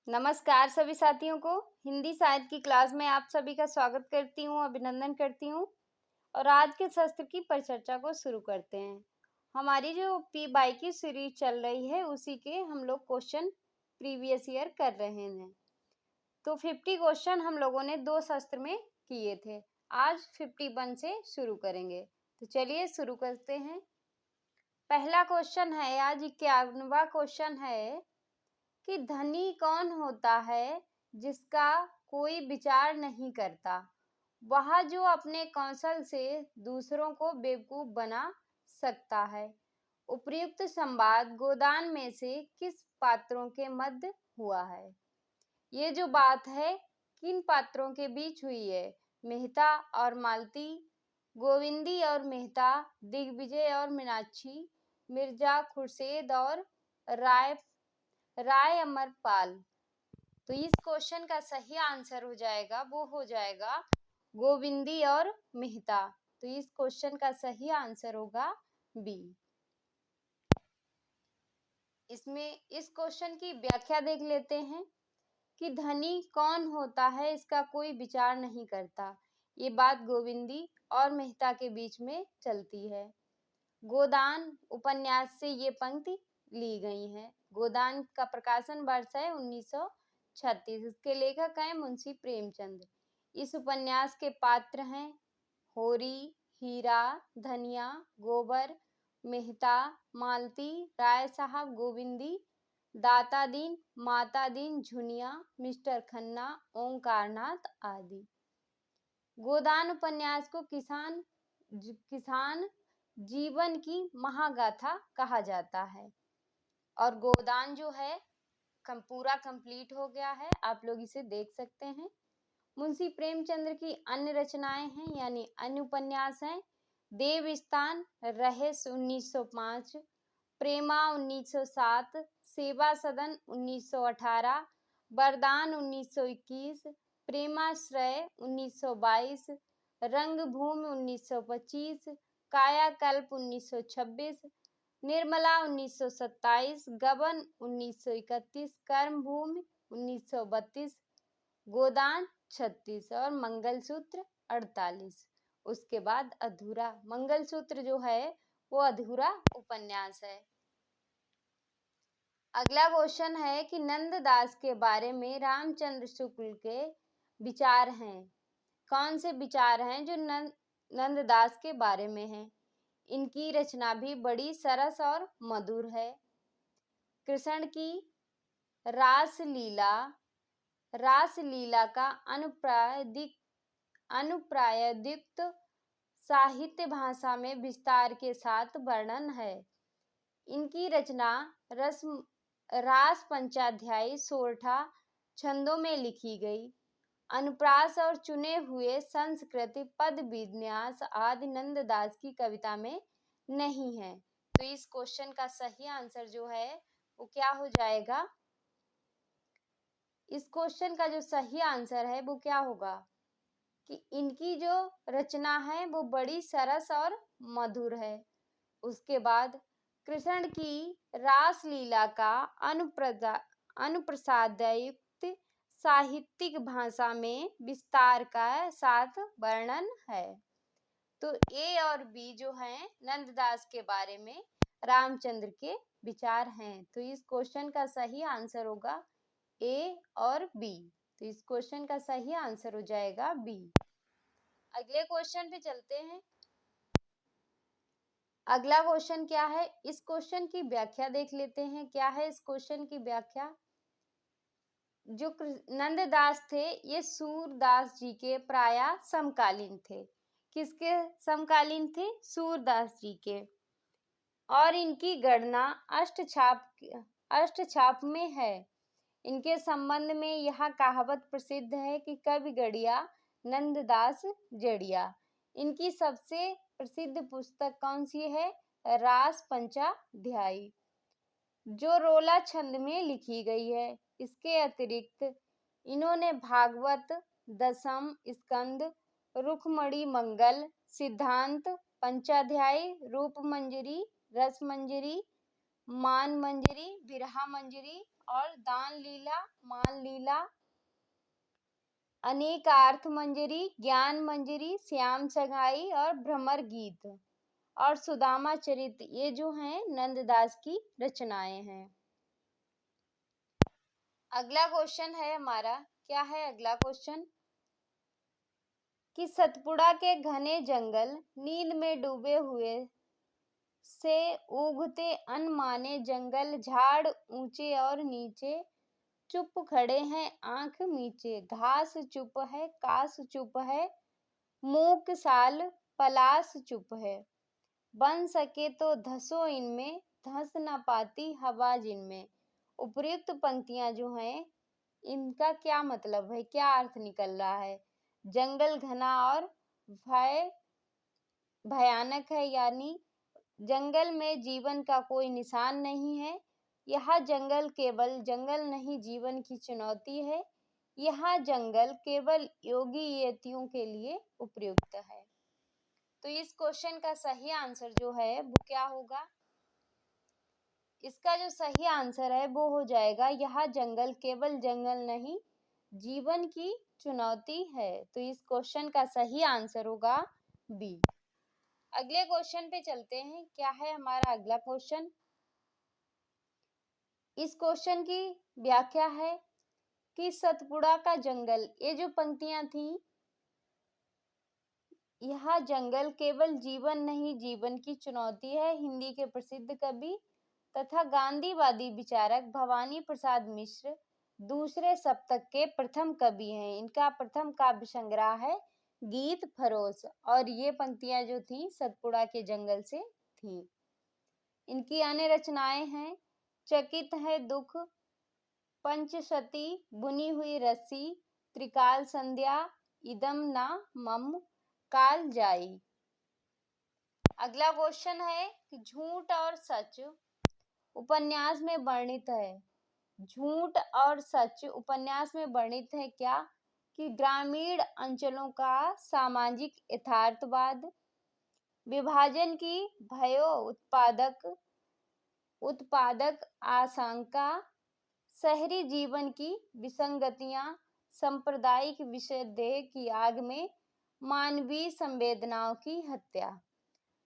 नमस्कार सभी साथियों को। हिंदी साहित्य की क्लास में आप सभी का स्वागत करती हूँ, अभिनंदन करती हूँ। और आज के शस्त्र की परिचर्चा को शुरू करते हैं। हमारी जो पी बाई की सीरीज चल रही है उसी के हम लोग क्वेश्चन प्रीवियस ईयर कर रहे हैं। तो 50 क्वेश्चन हम लोगों ने 2 शस्त्र में किए थे। आज 51 से शुरू करेंगे। तो चलिए शुरू करते हैं। पहला क्वेश्चन है, आज 51वां क्वेश्चन है कि धनी कौन होता है जिसका कोई विचार नहीं करता, वह जो अपने कौशल से दूसरों को बेवकूफ बना सकता है। उपर्युक्त संवाद गोदान में से किस पात्रों के मध्य हुआ है? ये जो बात है किन पात्रों के बीच हुई है? मेहता और मालती, गोविंदी और मेहता, दिग्विजय और मीनाक्षी, मिर्जा खुर्शीद और राय अमरपाल। तो इस क्वेश्चन का सही आंसर हो जाएगा, वो हो जाएगा गोविंदी और मेहता। तो इस क्वेश्चन का सही आंसर होगा बी। इसमें इस क्वेश्चन की व्याख्या देख लेते हैं कि धनी कौन होता है इसका कोई विचार नहीं करता। ये बात गोविंदी और मेहता के बीच में चलती है। गोदान उपन्यास से ये पंक्ति ली गई है। गोदान का प्रकाशन वर्ष है 1936। इसके लेखक हैं मुंशी प्रेमचंद। इस उपन्यास के पात्र हैं होरी, हीरा, धनिया, गोबर, मेहता, मालती, राय साहब, गोविंदी, दाता दीन, माता दीन, झुनिया, मिस्टर खन्ना, ओंकारनाथ आदि। गोदान उपन्यास को किसान जीवन की महागाथा कहा जाता है। और गोदान जो है पूरा कंप्लीट हो गया है, आप लोग इसे देख सकते हैं। मुंशी प्रेमचंद्र की अन्य रचनाएं हैं यानी अन्य उपन्यास हैं देवस्थान, रहेश 1905, प्रेमा 1907, सेवा सदन 1918, वरदान 1921, प्रेमाश्रय 1922, रंगभूमि 1925, कायाकल्प 1926, निर्मला 1927, गबन 1931, कर्मभूमि 1932, गोदान 36 और मंगलसूत्र 48। उसके बाद अधूरा मंगलसूत्र जो है वो अधूरा उपन्यास है। अगला क्वेश्चन है कि नंददास के बारे में रामचंद्र शुक्ल के विचार हैं। कौन से विचार हैं जो नंददास के बारे में हैं? इनकी रचना भी बड़ी सरस और मधुर है। कृष्ण की रासलीला का अनुप्रायदिक्त साहित्य भाषा में विस्तार के साथ वर्णन है। इनकी रचना रास पंचाध्यायी सोरठा छंदों में लिखी गई। अनुप्रास और चुने हुए संस्कृति पद विन्यास आदि नंददास की कविता में नहीं है। तो इस क्वेश्चन का सही आंसर जो है वो क्या हो जाएगा? इस क्वेश्चन का जो सही आंसर है वो क्या होगा कि इनकी जो रचना है वो बड़ी सरस और मधुर है। उसके बाद कृष्ण की रासलीला का अनुप्रसादयुक्त साहित्यिक भाषा में विस्तार का साथ वर्णन है। तो ए और बी जो है नंददास के बारे में रामचंद्र के विचार हैं। तो इस क्वेश्चन का सही आंसर होगा ए और बी। तो इस क्वेश्चन का सही आंसर हो जाएगा बी। अगले क्वेश्चन पे चलते हैं। अगला क्वेश्चन क्या है? इस क्वेश्चन की व्याख्या देख लेते हैं। क्या है इस क्वेश्चन की व्याख्या? जो नंददास थे ये सूरदास जी के प्राय समकालीन थे। किसके समकालीन थे? सूरदास जी के। और इनकी गणना अष्टछाप में है। इनके संबंध में यह कहावत प्रसिद्ध है कि कवि गढ़िया नंददास जड़िया। इनकी सबसे प्रसिद्ध पुस्तक कौन सी है? रास पंचाध्यायी, जो रोला छंद में लिखी गई है। इसके अतिरिक्त इन्होंने भागवत, दशम स्कंद, रुक्मणी मंगल, सिद्धांत, पंचाध्यायी, रूपमंजरी, रसमंजरी, मान मंजरी, बिरहा मंजरी और दान लीला, मान लीला, अनेकार्थ मंजरी, ज्ञान मंजरी, श्याम सगाई और भ्रमर गीत और सुदामा चरित, ये जो हैं नंददास की रचनाएं हैं। अगला क्वेश्चन है हमारा, क्या है अगला क्वेश्चन कि सतपुड़ा के घने जंगल नींद में डूबे हुए से उगते अनमाने जंगल, झाड़ ऊंचे और नीचे, चुप खड़े हैं आंख मीचे, घास चुप है कास चुप है, मूक साल पलास चुप है, बन सके तो धसो इनमें, धस न पाती हवा जिनमें। उपर्युक्त पंक्तियां जो हैं इनका क्या मतलब है, क्या अर्थ निकल रहा है। जंगल घना और भयानक है, यानी जंगल में जीवन का कोई निशान नहीं है। यह जंगल केवल जंगल नहीं, जीवन की चुनौती है। यह जंगल केवल योगी यतियों के लिए उपयुक्त है। तो इस क्वेश्चन का सही आंसर जो है वो क्या होगा, इसका जो सही आंसर है वो हो जाएगा, यह जंगल केवल जंगल नहीं, जीवन की चुनौती है। तो इस क्वेश्चन का सही आंसर होगा बी। अगले क्वेश्चन पे चलते हैं, क्या है हमारा अगला क्वेश्चन। इस क्वेश्चन की व्याख्या है कि सतपुड़ा का जंगल, ये जो पंक्तियां थी, यह जंगल केवल जीवन नहीं, जीवन की चुनौती है। हिंदी के प्रसिद्ध कवि तथा गांधीवादी विचारक भवानी प्रसाद मिश्र दूसरे शतक के प्रथम कवि हैं। इनका प्रथम काव्य संग्रह है गीत फरोश, और ये पंक्तियां जो थी सतपुड़ा के जंगल से थी। इनकी अन्य रचनाएं हैं चकित है दुख, पंचशती, बुनी हुई रस्सी, त्रिकाल संध्या, इदम ना मम, काल जाई। अगला क्वेश्चन है कि झूठ और सच उपन्यास में वर्णित है। झूठ और सच उपन्यास में वर्णित है क्या कि ग्रामीण अंचलों का सामाजिक यथार्थवाद, विभाजन की भयो उत्पादक आशंका, शहरी जीवन की विसंगतियां, सांप्रदायिक विषयदेह की आग में मानवीय संवेदनाओं की हत्या।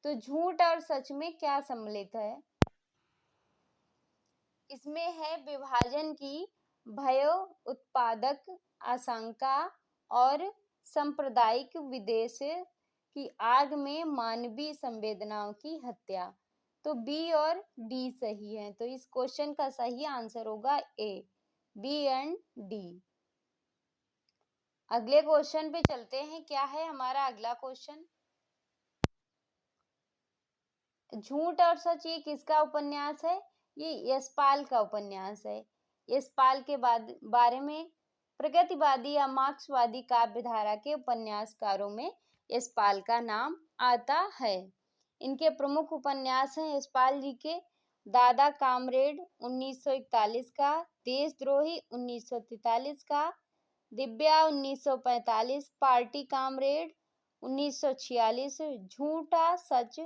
तो झूठ और सच में क्या सम्मिलित है, इसमें है विभाजन की भयो उत्पादक आशंका और सांप्रदायिक विद्वेष की आग में मानवीय संवेदनाओं की हत्या। तो बी और डी सही है। तो इस क्वेश्चन का सही आंसर होगा ए, बी एंड डी। अगले क्वेश्चन पे चलते हैं, क्या है हमारा अगला क्वेश्चन। झूठ और सच ये किसका उपन्यास है, ये यशपाल का उपन्यास है। यशपाल के बारे में प्रगतिवादी या मार्क्सवादी काव्य धारा के उपन्यासकारों में यशपाल का नाम आता है। इनके प्रमुख उपन्यास हैं यशपाल जी के दादा कामरेड 1941 का, देशद्रोही 1943 का, दिव्या 1945, पार्टी कामरेड 1946, झूठा सच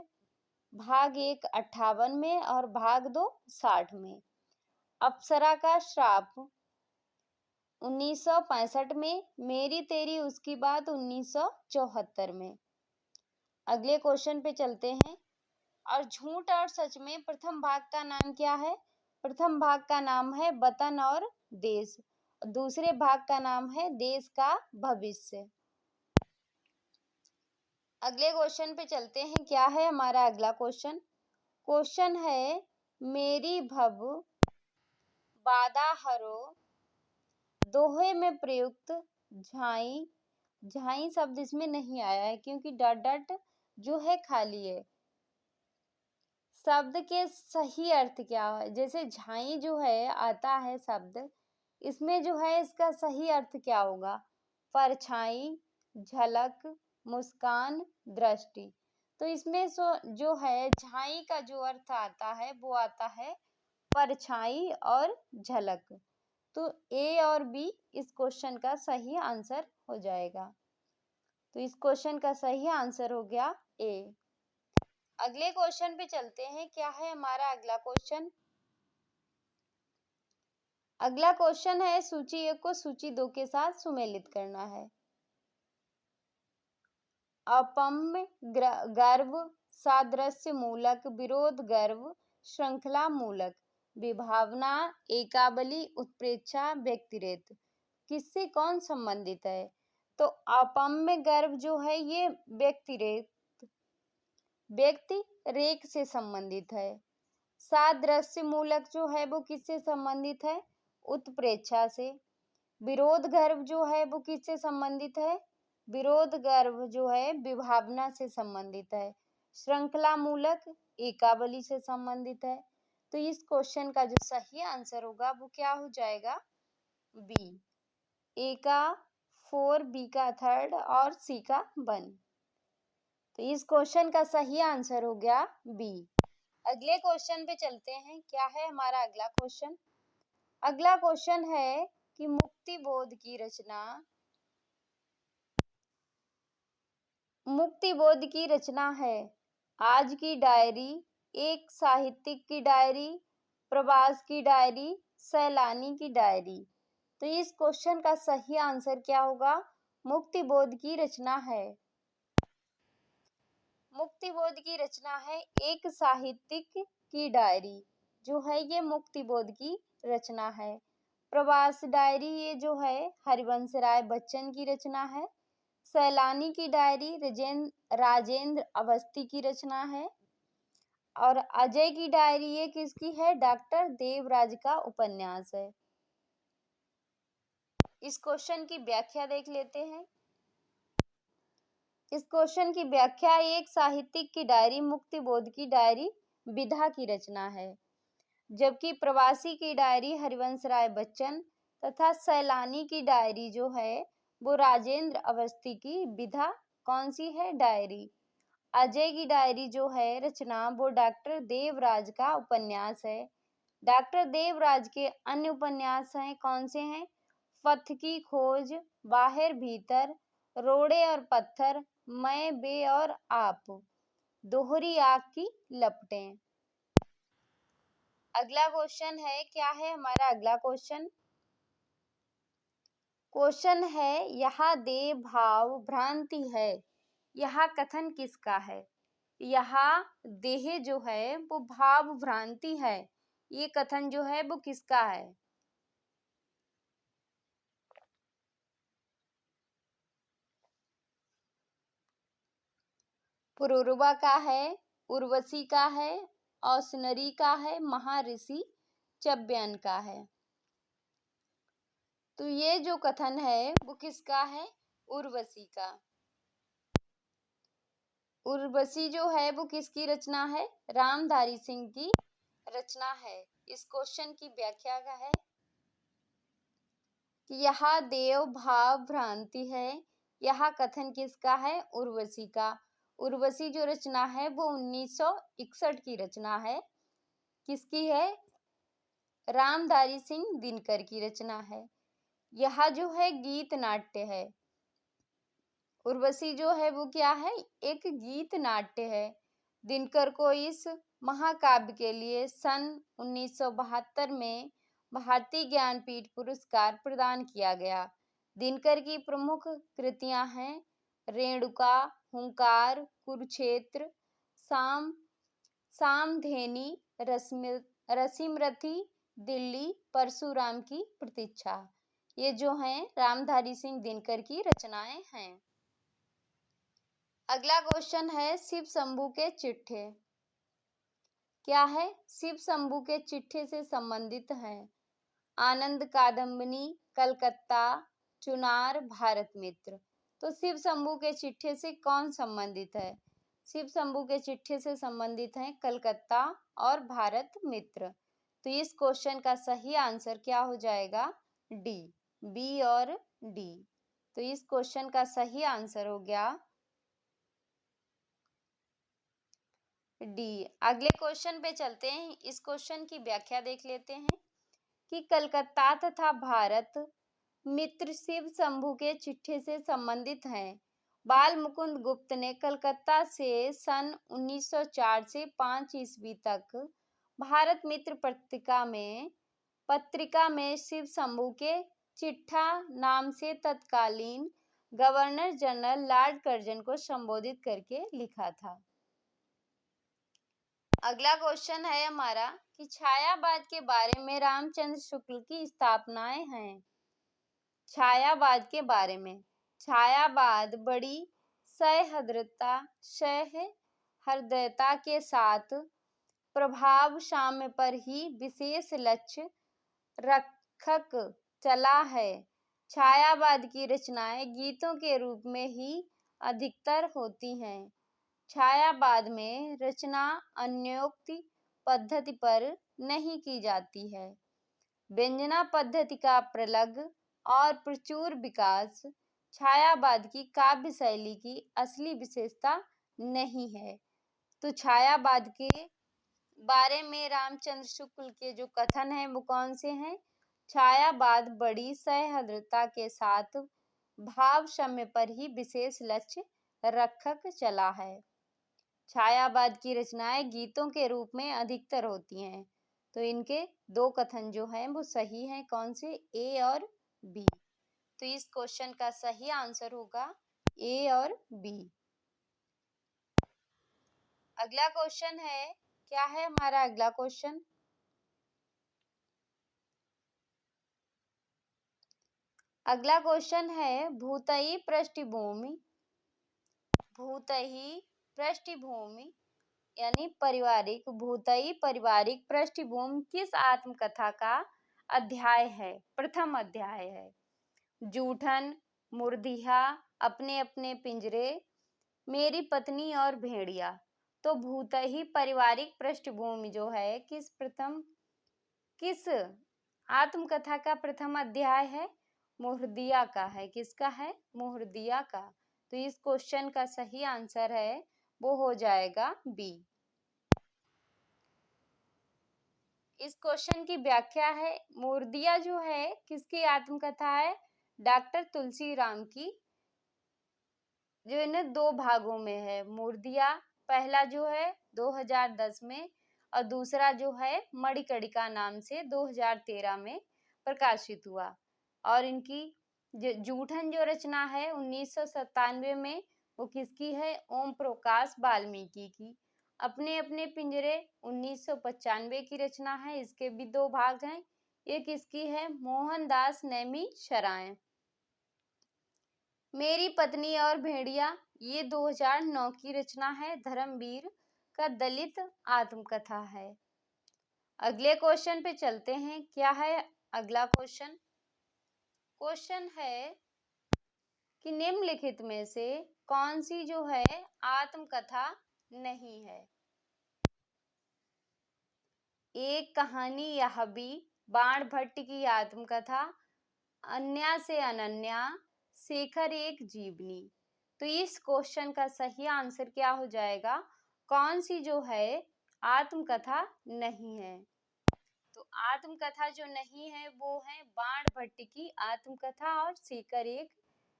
भाग 1 58 में और भाग 2 60 में, अप्सरा का श्राप 1965 में, मेरी तेरी उसकी बात 1974 में। अगले क्वेश्चन पे चलते हैं, और झूठ और सच में प्रथम भाग का नाम क्या है। प्रथम भाग का नाम है वतन और देश, दूसरे भाग का नाम है देश का भविष्य। अगले क्वेश्चन पे चलते हैं, क्या है हमारा अगला क्वेश्चन। क्वेश्चन है मेरी भव बादा हरो, दोहे में प्रयुक्त झाई, झाई शब्द इसमें नहीं आया है क्योंकि डट डट जो है खाली है। शब्द के सही अर्थ क्या है, जैसे झाई जो है आता है शब्द, इसमें जो है इसका सही अर्थ क्या होगा, परछाई, झलक, मुस्कान, दृष्टि। तो इसमें जो है झाई का जो अर्थ आता है वो आता है परछाई और झलक। तो ए और बी इस क्वेश्चन का सही आंसर हो जाएगा। तो इस क्वेश्चन का सही आंसर हो गया ए। अगले क्वेश्चन पे चलते हैं, क्या है हमारा अगला क्वेश्चन। अगला क्वेश्चन है, सूची 1 को सूची 2 के साथ सुमेलित करना है। अपम्य गर्व, सादृश्य मूलक, विरोध गर्व, श्रृंखला मूलक, विभावना, एकावली, उत्प्रेक्षा, व्यक्तिरेक, किससे कौन संबंधित है? तो अपम्य गर्व जो है ये व्यक्ति रेख से संबंधित है। सादृश्य मूलक जो है वो किससे संबंधित है? उत्प्रेक्षा से। विरोध गर्व जो है वो किससे संबंधित है? विरोध गर्व जो है विभावना से संबंधित है। श्रृंखला मूलक एकावली से संबंधित है। तो इस क्वेश्चन का जो सही आंसर होगा वो क्या हो जाएगा? बी। ए का 4, बी का 3 और सी का 1। तो इस क्वेश्चन का सही आंसर हो गया बी। अगले क्वेश्चन पे चलते हैं। क्या है हमारा अगला क्वेश्चन? अगला क्वेश्चन है कि मुक्तिबोध की रचना है। आज की डायरी, एक साहित्यिक की डायरी, प्रवास की डायरी, सैलानी की डायरी। तो इस क्वेश्चन का सही आंसर क्या होगा? मुक्तिबोध की रचना है। मुक्तिबोध की रचना है एक साहित्यिक की डायरी, जो है ये मुक्तिबोध की रचना है। प्रवास डायरी ये जो है हरिवंश राय बच्चन की रचना है। सैलानी की डायरी राजेंद्र अवस्थी की रचना है। और अजय की डायरी ये किसकी है? डॉक्टर देवराज का उपन्यास है। इस क्वेश्चन की व्याख्या देख लेते हैं। इस क्वेश्चन की व्याख्या, एक साहित्यिक की डायरी मुक्तिबोध की डायरी विधा की रचना है, जबकि प्रवासी की डायरी हरिवंश राय बच्चन तथा सैलानी की डायरी जो है वो राजेंद्र अवस्थी की विधा कौन सी है? डायरी। अजय की डायरी जो है रचना वो डॉक्टर देवराज का उपन्यास है। डॉक्टर देवराज के अन्य उपन्यास हैं, कौन से हैं? पथ की खोज, बाहर भीतर, रोड़े और पत्थर, मैं, वे और आप, दोहरी आग की लपटें। अगला क्वेश्चन है, क्या है हमारा अगला क्वेश्चन? क्वेश्चन है, यहाँ देह भाव भ्रांति है, यह कथन किसका है? यहाँ देह जो है वो भाव भ्रांति है, ये कथन जो है वो किसका है? पुरूरवा का है, उर्वशी का है, औसनरी का है, महर्षि चव्यन का है। तो ये जो कथन है वो किसका है? उर्वशी का। उर्वशी जो है वो किसकी रचना है? रामधारी सिंह की रचना है। इस क्वेश्चन की व्याख्या का है कि यह देव भाव भ्रांति है, यह कथन किसका है? उर्वशी का। उर्वशी जो रचना है वो 1961 की रचना है। किसकी है? रामधारी सिंह दिनकर की रचना है। यह जो है गीत नाट्य है। उर्वशी जो है वो क्या है? एक गीत नाट्य है। दिनकर को इस महाकाव्य के लिए सन 1972 में भारतीय ज्ञानपीठ पुरस्कार प्रदान किया गया। दिनकर की प्रमुख कृतियां हैं रेणुका, हुंकार, कुरुक्षेत्र, साम सामधेनी, रसिमरथी, दिल्ली, परशुराम की प्रतीक्षा। ये जो हैं रामधारी सिंह दिनकर की रचनाएं हैं। अगला क्वेश्चन है, शिव शंभू के चिट्ठे। क्या है? शिव शंभू के चिट्ठे से संबंधित है आनंद कादम्बिनी, कलकत्ता, चुनार, भारत मित्र। तो शिव शंभू के चिट्ठे से कौन संबंधित है? शिव शंभू के चिट्ठे से संबंधित है कलकत्ता और भारत मित्र। तो इस क्वेश्चन का सही आंसर क्या हो जाएगा? डी। बी और डी। तो इस क्वेश्चन का सही आंसर हो गया डी। अगले क्वेश्चन पे चलते हैं। इस क्वेश्चन की व्याख्या देख लेते हैं कि कलकत्ता तथा भारत मित्र शिव शंभू के चिट्ठे से संबंधित हैं। बाल मुकुंद गुप्त ने कलकत्ता से सन 1904 से 5 ईस्वी तक भारत मित्र पत्रिका में पत्रिका में शिव शंभू के चिट्ठा नाम से तत्कालीन गवर्नर जनरल लॉर्ड कर्जन को संबोधित करके लिखा था। अगला क्वेश्चन है हमारा कि छायावाद के बारे में रामचंद्र शुक्ल की स्थापनाएं हैं। छायावाद के बारे में, छायावाद बड़ी सहृदयता के साथ प्रभाव साम्य पर ही विशेष लक्ष्य रखक चला है। छायावाद की रचनाएं गीतों के रूप में ही अधिकतर होती हैं। छायावाद में रचना अन्योक्ति पद्धति पर नहीं की जाती है। व्यंजना पद्धति का प्रलग और प्रचुर विकास छायावाद की काव्य शैली की असली विशेषता नहीं है। तो छायावाद के बारे में रामचंद्र शुक्ल के जो कथन हैं वो कौन से हैं? छायावाद बड़ी सहृदयता के साथ भाव साम्य पर ही विशेष लक्ष्य रखक चला है। छायावाद की रचनाएं गीतों के रूप में अधिकतर होती हैं। तो इनके दो कथन जो हैं वो सही हैं। कौन से? ए और बी। तो इस क्वेश्चन का सही आंसर होगा ए और बी। अगला क्वेश्चन है, क्या है हमारा अगला क्वेश्चन? अगला क्वेश्चन है भूतयी पृष्ठभूमि यानी भूतयी पारिवारिक पृष्ठभूमि किस आत्मकथा का अध्याय है? प्रथम अध्याय है। जूठन, मुर्दिया, अपने अपने पिंजरे, मेरी पत्नी और भेड़िया। तो भूतयी पारिवारिक पृष्ठभूमि जो है किस आत्मकथा का प्रथम अध्याय है? मुर्दिया का है। किसका है? मुर्दिया का। तो इस क्वेश्चन का सही आंसर है वो हो जाएगा बी। इस क्वेश्चन की व्याख्या है, मुर्दिया जो है किसकी आत्मकथा है? डॉक्टर तुलसीराम की, जो इन्हें दो भागों में है। मुर्दिया पहला जो है 2010 में और दूसरा जो है मणिकर्णिका नाम से 2013 में प्रकाशित हुआ। और इनकी जूठन जो रचना है 1997 में, वो किसकी है? ओम प्रकाश वाल्मीकि की। अपने अपने पिंजरे 1995 की रचना है। इसके भी दो भाग हैं। ये किसकी है? मोहनदास नेमिशराय। मेरी पत्नी और भेड़िया ये 2009 की रचना है। धर्मवीर का दलित आत्मकथा है। अगले क्वेश्चन पे चलते हैं। क्या है अगला क्वेश्चन? क्वेश्चन है कि निम्नलिखित में से कौन सी जो है आत्मकथा नहीं है? एक कहानी यह भी, बाण भट्ट की आत्मकथा, अन्या से अनन्या, शेखर एक जीवनी। तो इस क्वेश्चन का सही आंसर क्या हो जाएगा? कौन सी जो है आत्मकथा नहीं है? तो आत्मकथा जो नहीं है वो है बाण भट्ट की आत्मकथा और शेखर एक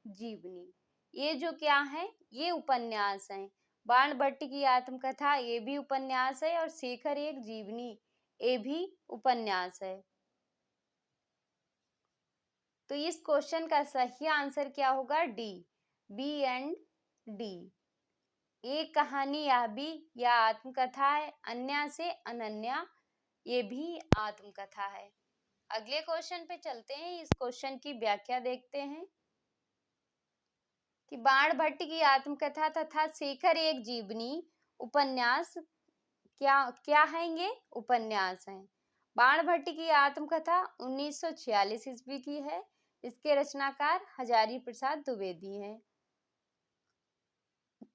जीवनी। ये जो क्या है? ये उपन्यास है। बाण भट्ट की आत्मकथा ये भी उपन्यास है और शेखर एक जीवनी ये भी उपन्यास है। तो इस क्वेश्चन का सही आंसर क्या होगा? D, B and D. एक कहानी यह भी या आत्मकथा है, अन्या से अनन्या ये भी आत्मकथा है। अगले क्वेश्चन पे चलते हैं। इस क्वेश्चन की व्याख्या देखते हैं कि बाण भट्ट की आत्मकथा तथा शेखर एक जीवनी उपन्यास क्या है? ये उपन्यास है। बाण भट्ट की आत्मकथा 1946 ईस्वी की है। इसके रचनाकार हजारी प्रसाद द्विवेदी हैं।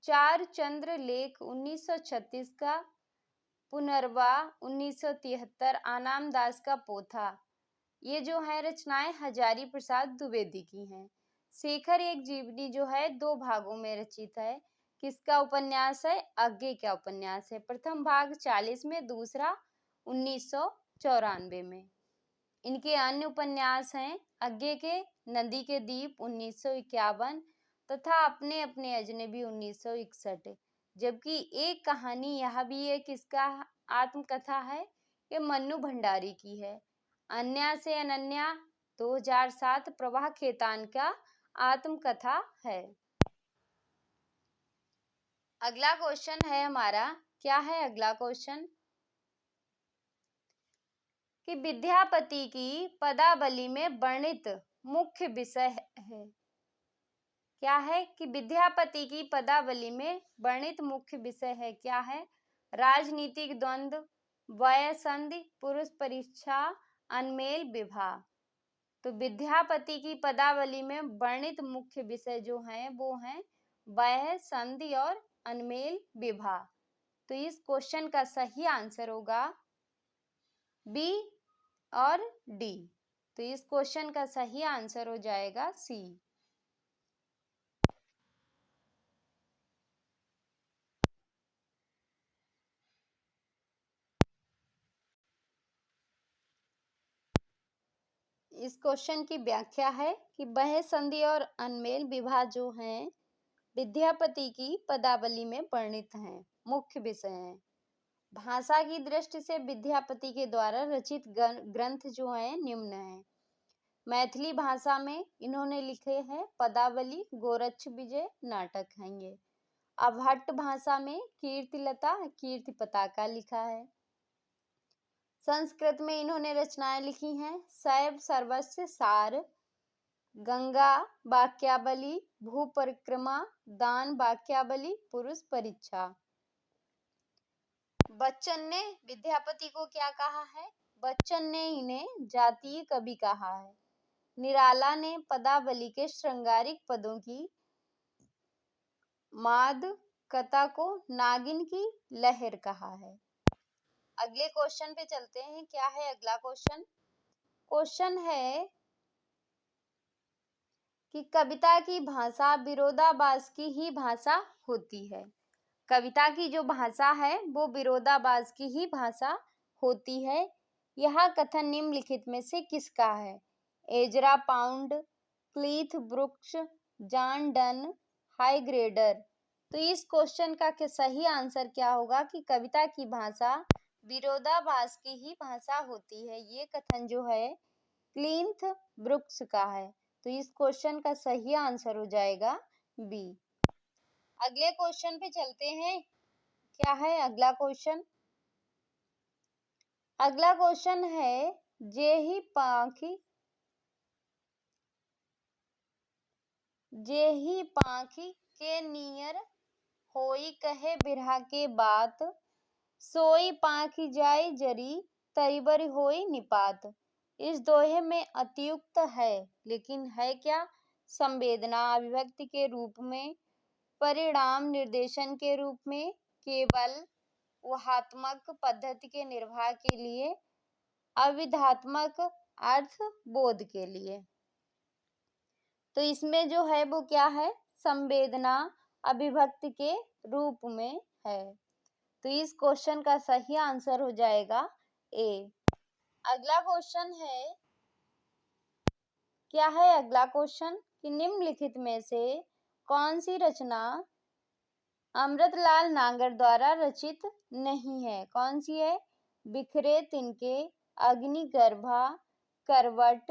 चार चंद्र लेख 1936 का, पुनर्वा 1973, आनाम दास का पोथा, ये जो है रचनाएं हजारी प्रसाद द्विवेदी की हैं। शेखर एक जीवनी जो है दो भागों में रचित है। किसका उपन्यास है? अज्ञे का उपन्यास है। प्रथम भाग 40 में, दूसरा 1994 में। इनके अन्य उपन्यास हैं अज्ञे के नदी के दीप 1951 तथा अपने अपने अजनबी 1961। जबकि एक कहानी यह भी है किसका आत्मकथा है? ये मन्नू भंडारी की है। अन्या से अनन्या 2007 प्रभा खेतान का आत्मकथा है। अगला क्वेश्चन है हमारा, क्या है अगला क्वेश्चन? कि विद्यापति की पदावली में वर्णित मुख्य विषय है। क्या है? कि विद्यापति की पदावली में वर्णित मुख्य विषय है। क्या है? राजनीतिक द्वंद्व, वय संधि, पुरुष परीक्षा, अनमेल विवाह। तो विद्यापति की पदावली में वर्णित मुख्य विषय जो हैं वो हैं वय संधि और अनमेल विवाह। तो इस क्वेश्चन का सही आंसर होगा बी और डी। तो इस क्वेश्चन का सही आंसर हो जाएगा सी। इस क्वेश्चन की व्याख्या है कि वह संधि और अनमेल विवाह जो हैं विद्यापति की पदावली में वर्णित हैं, मुख्य विषय हैं। भाषा की दृष्टि से विद्यापति के द्वारा रचित ग्रंथ जो हैं निम्न हैं। मैथिली भाषा में इन्होंने लिखे हैं पदावली, गोरक्ष विजय नाटक हैं ये। अभट्ट भाषा में कीर्तिलता, कीर्ति पताका लिखा है। संस्कृत में इन्होंने रचनाएं लिखी हैं शैव सर्वस्व सार, गंगा वाक्यावली, भू परिक्रमा, दान वाक्यावली, पुरुष परीक्षा। बच्चन ने विद्यापति को क्या कहा है? बच्चन ने इन्हें जातीय कवि कहा है। निराला ने पदावली के श्रृंगारिक पदों की माद कथा को नागिन की लहर कहा है। अगले क्वेश्चन पे चलते हैं। क्या है अगला क्वेश्चन? क्वेश्चन है कि कविता की भाषा विरोधाभास की ही भाषा होती है। कविता की जो भाषा है वो विरोधाभास की ही भाषा होती है। यह कथन निम्नलिखित में से किसका है? Ezra Pound, Cleanth Brooks, John Donne, हाइग्रेडर। तो इस क्वेश्चन का सही आंसर क्या होगा कि कविता की भाषा विरोधाभास की ही भाषा होती है। ये कथन जो है क्लीथ ब्रुक्स का है। तो इस क्वेश्चन का सही आंसर हो जाएगा बी। अगले क्वेश्चन पे चलते हैं। क्या है अगला क्वेश्चन? अगला क्वेश्चन है जेहि पाखी के नियर होई कहे बिरहा के बात, सोई पाखी जाय जरी तरीबर होई निपात। इस दोहे में अतियुक्त है, लेकिन है क्या? संवेदना अभिव्यक्ति के रूप में, परिणाम निर्देशन के रूप में, केवल ऊहात्मक पद्धति के निर्वाह के लिए, अविधात्मक अर्थ बोध के लिए। तो इसमें जो है वो क्या है? संवेदना अभिव्यक्ति के रूप में है। तो इस क्वेश्चन का सही आंसर हो जाएगा ए। अगला क्वेश्चन है, क्या है अगला क्वेश्चन? कि निम्नलिखित में से कौन सी रचना अमृतलाल नागर द्वारा रचित नहीं है? कौन सी है? बिखरे तिनके, अग्निगर्भा, करवट,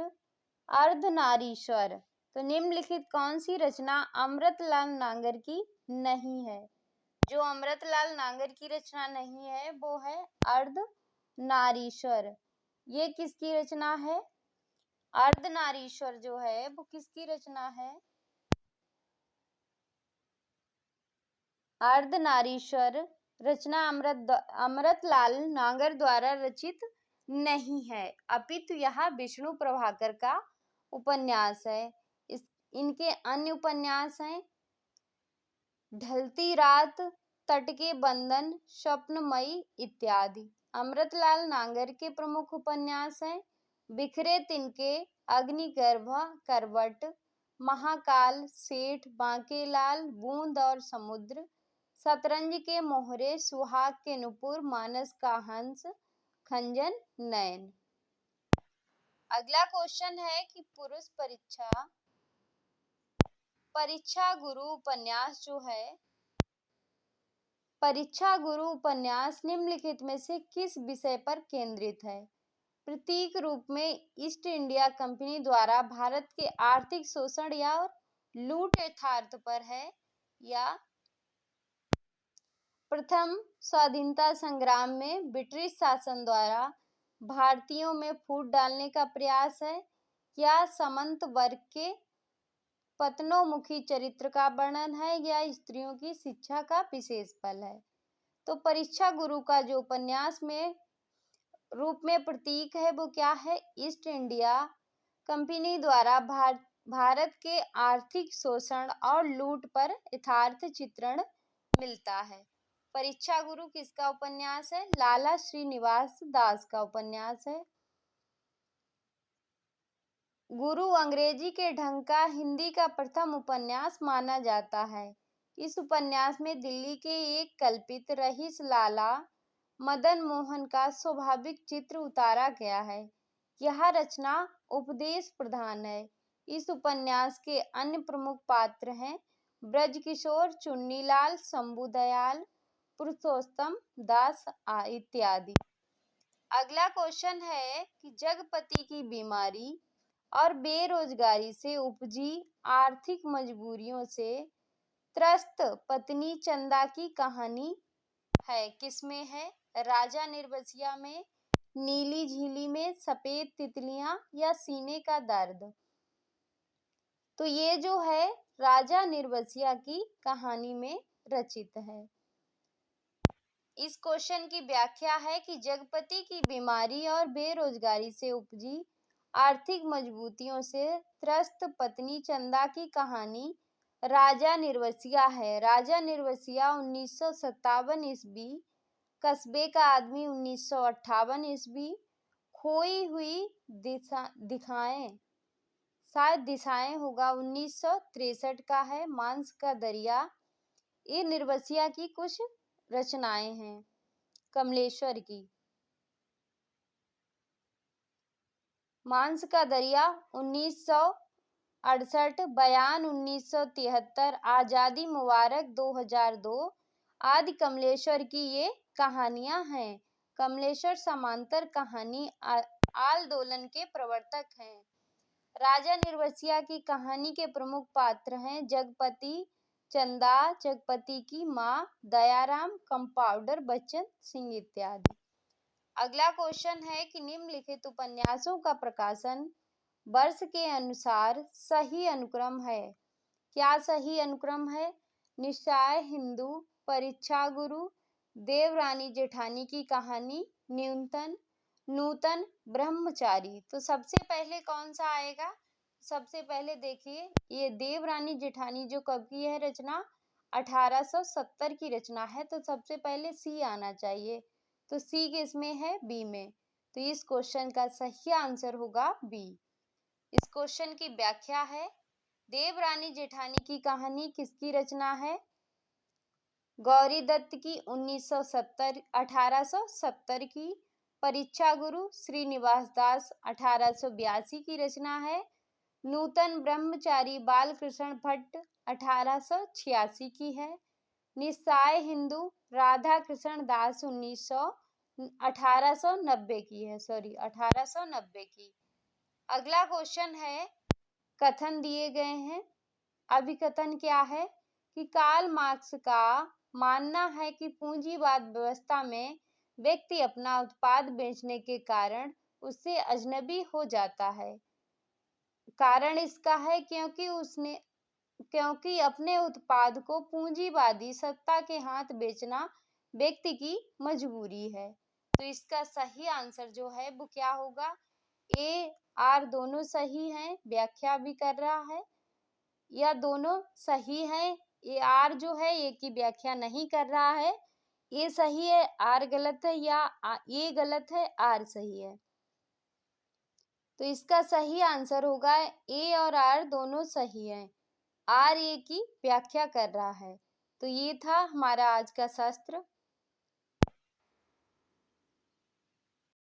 अर्धनारीश्वर। तो निम्नलिखित कौन सी रचना अमृतलाल नागर की नहीं है? जो अमृतलाल नागर की रचना नहीं है वो है अर्धनारीश्वर। ये किसकी रचना है? अर्धनारीश्वर जो है वो किसकी रचना है? अर्धनारीश्वर रचना अमृतलाल नागर द्वारा रचित नहीं है, अपितु यह विष्णु प्रभाकर का उपन्यास है। इनके अन्य उपन्यास हैं ढलती रात, तट के बंधन, स्वप्नमयी इत्यादि। अमृतलाल नागर के प्रमुख उपन्यास हैं बिखरे तिनके, अग्निगर्भ, करवट, महाकाल, सेठ, बांकेलाल, बूंद और समुद्र, शतरंज के मोहरे, सुहाग के नुपुर, मानस का हंस, खंजन नयन। अगला क्वेश्चन है कि पुरुष परीक्षा गुरु उपन्यास जो है, परीक्षा गुरु उपन्यास निम्नलिखित में से किस विषय पर केंद्रित है? प्रतीक रूप में ईस्ट इंडिया कंपनी द्वारा भारत के आर्थिक शोषण या लूट यथार्थ पर है, या प्रथम स्वाधीनता संग्राम में ब्रिटिश शासन द्वारा भारतीयों में फूट डालने का प्रयास है, या सामंत वर्ग के पतनोमुखी चरित्र का वर्णन है, या स्त्रियों की शिक्षा का विशेष फल है। तो परीक्षा गुरु का जो उपन्यास में रूप में प्रतीक है वो क्या है? ईस्ट इंडिया कंपनी द्वारा भारत के आर्थिक शोषण और लूट पर यथार्थ चित्रण मिलता है। परीक्षा गुरु किसका उपन्यास है? लाला श्रीनिवास दास का उपन्यास है। गुरु अंग्रेजी के ढंग का हिंदी का प्रथम उपन्यास माना जाता है। इस उपन्यास में दिल्ली के एक कल्पित रईस लाला मदन मोहन का स्वाभाविक चित्र उतारा गया है। यह रचना उपदेश प्रधान है। इस उपन्यास के अन्य प्रमुख पात्र हैं ब्रजकिशोर, चुन्नीलाल, शंभुदयाल, पुरुषोत्तम दास इत्यादि। अगला क्वेश्चन है कि जगपति की बीमारी और बेरोजगारी से उपजी आर्थिक मजबूरियों से त्रस्त पत्नी चंदा की कहानी है। किसमें है? राजा निर्बसिया में, नीली झीली में, सफेद तितलियां, या सीने का दर्द। तो ये जो है राजा निर्बसिया की कहानी में रचित है। इस क्वेश्चन की व्याख्या है कि जगपति की बीमारी और बेरोजगारी से उपजी आर्थिक मजबूतियों से त्रस्त पत्नी चंदा की कहानी राजा निर्बसिया है। राजा निर्बसिया 1957 ईस्वी, कस्बे का आदमी 1958 ईस्वी, खोई हुई दिखाएं शायद दिशाएं होगा 1963 का है, मांस का दरिया। ये निर्बसिया की कुछ रचनाएं हैं। कमलेश्वर की मांस का दरिया 1968, बयान 1973, आजादी मुबारक 2002 आदि कमलेश्वर की ये कहानियां हैं। कमलेश्वर समांतर कहानी आंदोलन के प्रवर्तक हैं। राजा निर्बसिया की कहानी के प्रमुख पात्र हैं जगपति, चंदा, जगपति की माँ, दयाराम, कंपाउंडर बच्चन सिंह इत्यादि। अगला क्वेश्चन है कि निम्नलिखित उपन्यासों का प्रकाशन वर्ष के अनुसार सही अनुक्रम है। क्या सही अनुक्रम है? निश्चय हिंदू, परीक्षा गुरु, देवरानी जेठानी की कहानी, नूतन ब्रह्मचारी। तो सबसे पहले कौन सा आएगा? सबसे पहले देखिए ये देवरानी जेठानी जो कब की है रचना? 1870 की रचना है। तो सबसे पहले सी आना चाहिए। तो सी किसमें है? बी में। तो इस क्वेश्चन का सही आंसर होगा बी। इस क्वेश्चन की व्याख्या है देवरानी जेठानी की कहानी किसकी रचना है? गौरी दत्त की 1870 की। परीक्षा गुरु श्रीनिवास दास 1882 की रचना है। नूतन ब्रह्मचारी बालकृष्ण भट्ट 1886 की है। निस्साय हिंदू राधा कृष्ण दास 1890 की है। 1890 की। अगला क्वेश्चन है कथन दिए गए हैं। अभिकथन क्या है कि कार्ल मार्क्स का मानना है कि पूंजीवाद व्यवस्था में व्यक्ति अपना उत्पाद बेचने के कारण उससे अजनबी हो जाता है। कारण इसका है क्योंकि अपने उत्पाद को पूंजीवादी सत्ता के हाथ बेचना व्यक्ति की मजबूरी है। तो इसका सही आंसर जो है वो क्या होगा? ए आर दोनों सही हैं, व्याख्या भी कर रहा है, या दोनों सही हैं। ए आर जो है ए की व्याख्या नहीं कर रहा है। ए सही है, आर गलत है, या ए गलत है, आर सही है। तो इसका सही आंसर होगा ए और आर दोनों सही हैं। आर ए की व्याख्या कर रहा है। तो ये था हमारा आज का शास्त्र।